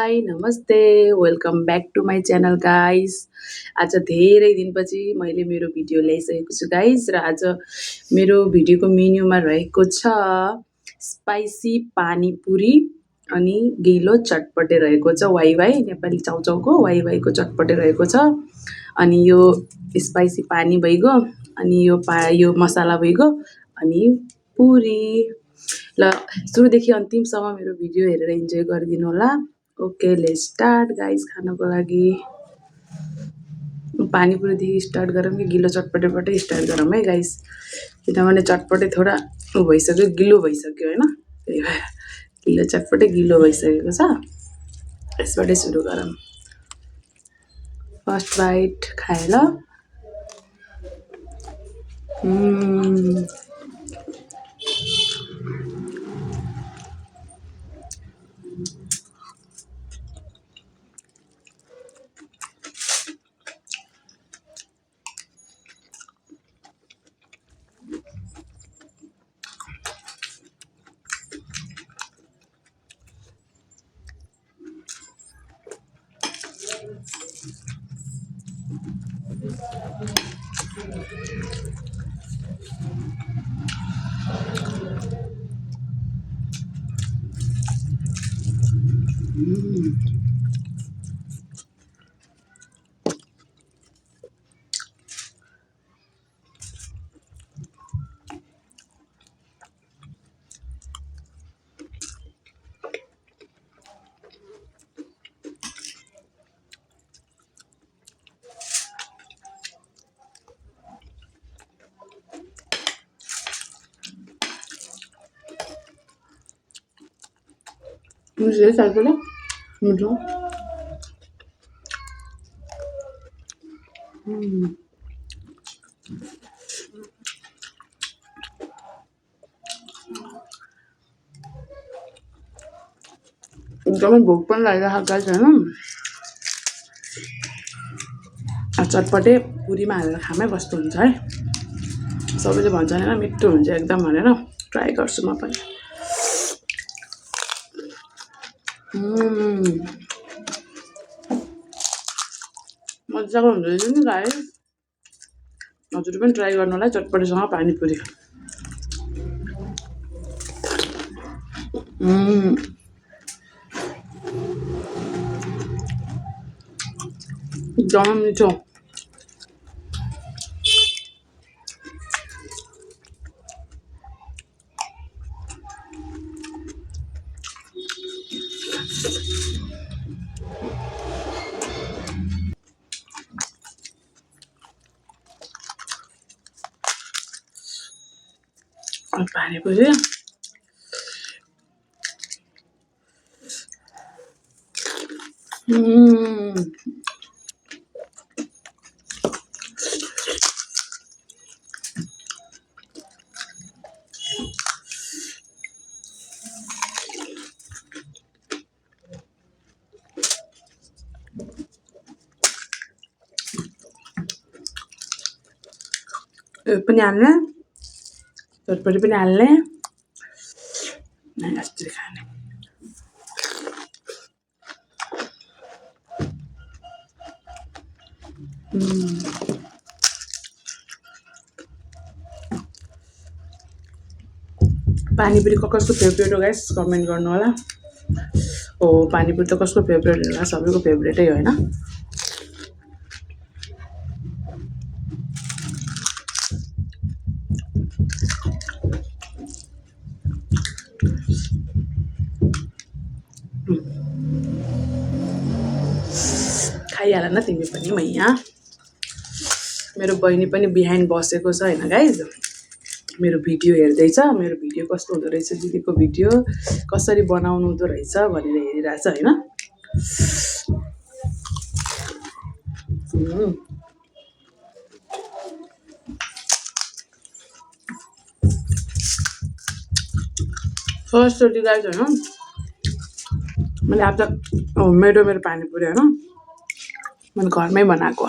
High नमस्ते welcome back to my channel guys. आज धेरै दिनपछि मैले मेरो भिडियो ल्याइसकेको छु गाइज र आज मेरो भिडियोको मेन्युमा रहेको छ स्पाइसी पानीपुरी अनि गिलो चटपटे रहेको छ। वाइवाई नेपाली चाउचाउको वाइवाईको चटपटे रहेको छ। अनि यो स्पाइसी पानी भइगयो अनि यो मसाला भइगयो अनि पुरी। ल सुरुदेखि अन्तिमसम्म मेरो भिडियो हेरेर इन्जोय गरिदिनु होला। Okay let's start guys. खानको लागि पानीपुरीदेखि स्टार्ट गरौँ कि गिलो चटपटेबाटै स्टार्ट गरौँ है गाइज, किनभने चटपटे थोडा भइसक्यो, गिलो भइसक्यो होइन, त्यही भएर गिलो चटपटे गिलो भइसकेको छ। यसबाटै सुरु गरौँ। फर्स्ट बाइट खाएर मुझे साइकिल मुझे एकदमै भोक पनि लागिरहेको गाइस होइन। चटपटे पुरीमा हालेर खामै कस्तो हुन्छ है। सबैले भन्छ होइन मिठो हुन्छ एकदम भनेर, ट्राई गर्छु म पनि। मजाको हुन्छ रहेछ नि गाइस, हजुर पनि ट्राई गर्नु होला चटपटेसँग पानीपुरी। एकदम मिठो। पानीपुरी पनि हाल्ने, चटपटी पनि हाल्ने, यसरी खाने। पानीपुरी कसको फेभरेट हो गाइस कमेन्ट गर्नु होला। हो पानीपुरी त कसको फेभरेट होला, सबैको फेभरेटै हो होइन। खाइहाल न तिमी पनि, म यहाँ मेरो बहिनी पनि बिहाइन्ड बसेको छ होइन गाइज, मेरो भिडियो हेर्दैछ। मेरो भिडियो कस्तो हुँदो रहेछ, दिदीको भिडियो कसरी बनाउनु हुँदो रहेछ भनेर हेरिरहेछ होइन। फर्स्टचोटि गाइज होइन मैले आज मेरो पानीपुरी होइन मैले घरमै बनाएको।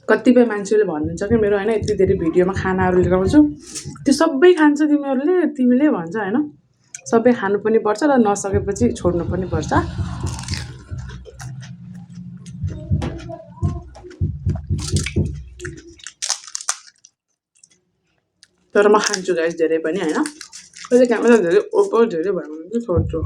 कतिपय मान्छेले भन्नुहुन्छ कि मेरो होइन यति धेरै भिडियोमा खानाहरू लगाउँछु त्यो सबै खान्छ तिमीले भन्छ होइन सबै खानु पनि पर्छ र नसकेपछि छोड्नु पनि पर्छ तर म खान्छु गाइस धेरै पनि होइन कहिले काहीँ त धेरै ओभर धेरै भयो भने चाहिँ छोड्छु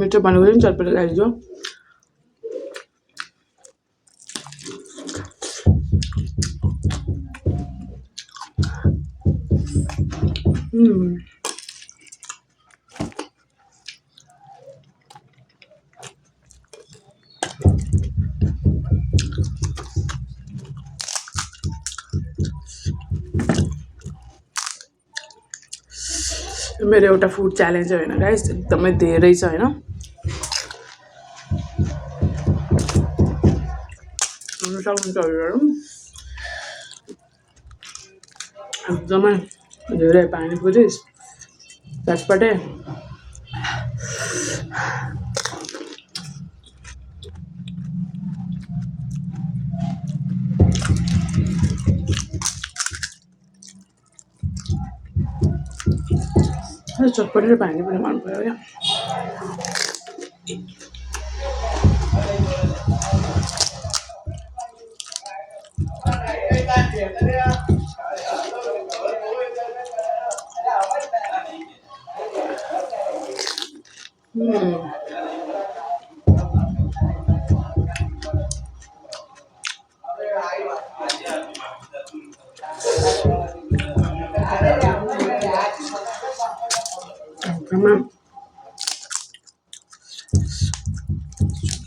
मिठो भनेको पनि चटपटे खाइदियो मेरो एउटा फुड च्यालेन्ज होइन गाइस एकदमै धेरै छ होइन एकदमै धेरै पानीपुरी चटपटे चटपटे पानीपुरी मन पर्यो क्या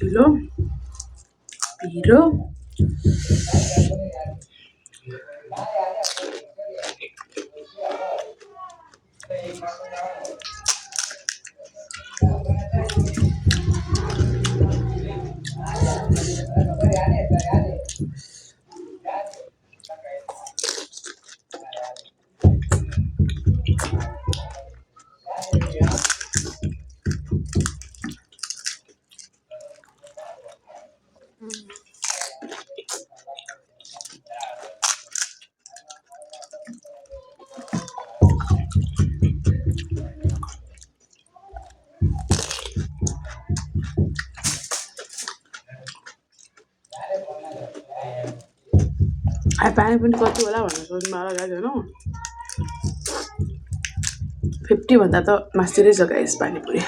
किलो पिरो पानी पनि कति होला भनेर सोच्नु होला गाइस होइन 50 भन्दा त मास्तिरै छ गाइस पानीपुरी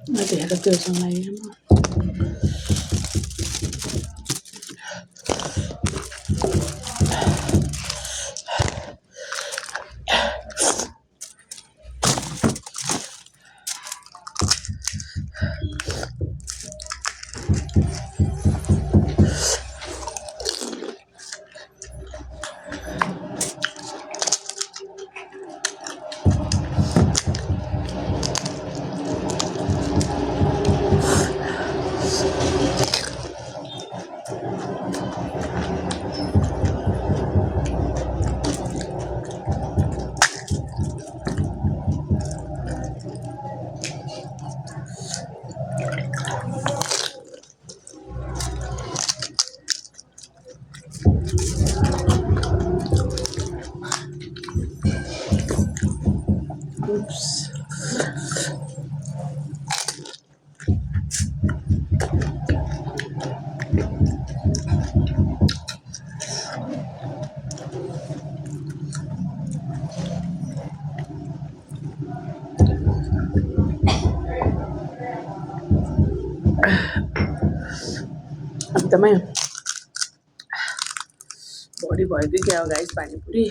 धेर त्योसँग लाग्यो Oops. एकदमै बडी भयो कि क्या हो गाइस पानीपुरी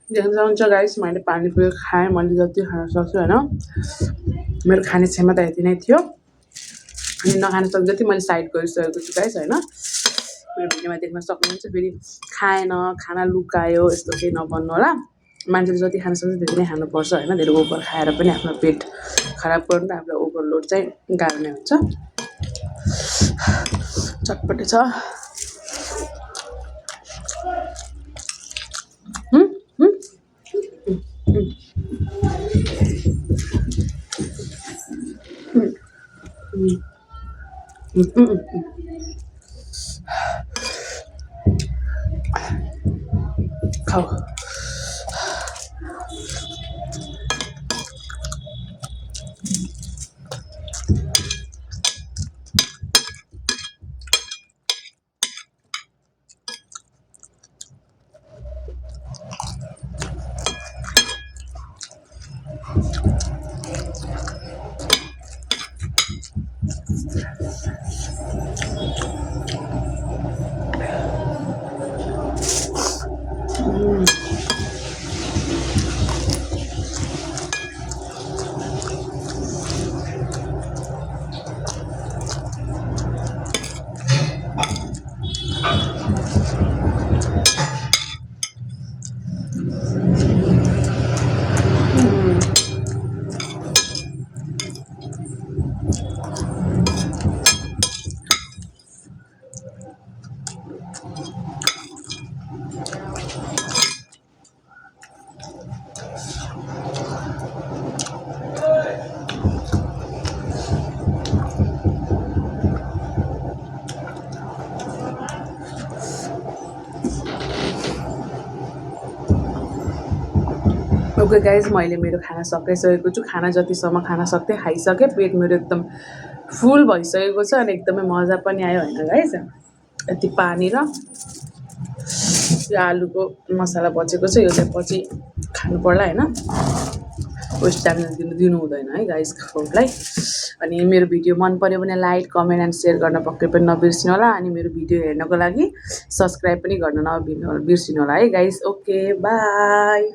देख्न सक्नुहुन्छ गाइस मैले पानीपुरी खाएँ मैले जति खान सक्छु होइन मेरो खाने क्षमता यति नै थियो अनि नखान सक्दा जति मैले साइड गरिसकेको छु गाइस होइन मेरो भिडियोमा देख्न सक्नुहुन्छ फेरि खाएन खाना लुकायो यस्तो केही नबन्नु होला मान्छेले जति खान सक्छ त्यति नै खानुपर्छ होइन धेरै ओभर खाएर पनि आफ्नो पेट खराब गर्नु र आफूलाई ओभरलोड चाहिँ गाह्रो नै हुन्छ चटपटे छ खाऊ ओके गाइज मैले मेरो खाना सकाइसकेको छु खाना जतिसम्म खाना सक्थेँ खाइसकेँ पेट मेरो एकदम फुल भइसकेको छ अनि एकदमै मजा पनि आयो होइन गाइज यति पानी र यो आलुको मसला बचेको छ यो चाहिँ पछि खानु पर्ला होइन वेस्ट टाइम दिनु हुँदैन है गाइज फुडलाई अनि मेरो भिडियो मन पर्यो भने लाइक कमेन्ट एन्ड सेयर गर्न पक्कै पनि नबिर्सिनु होला अनि मेरो भिडियो हेर्नको लागि सब्सक्राइब पनि गर्न नबिर्सिनु होला है गाइज ओके बाई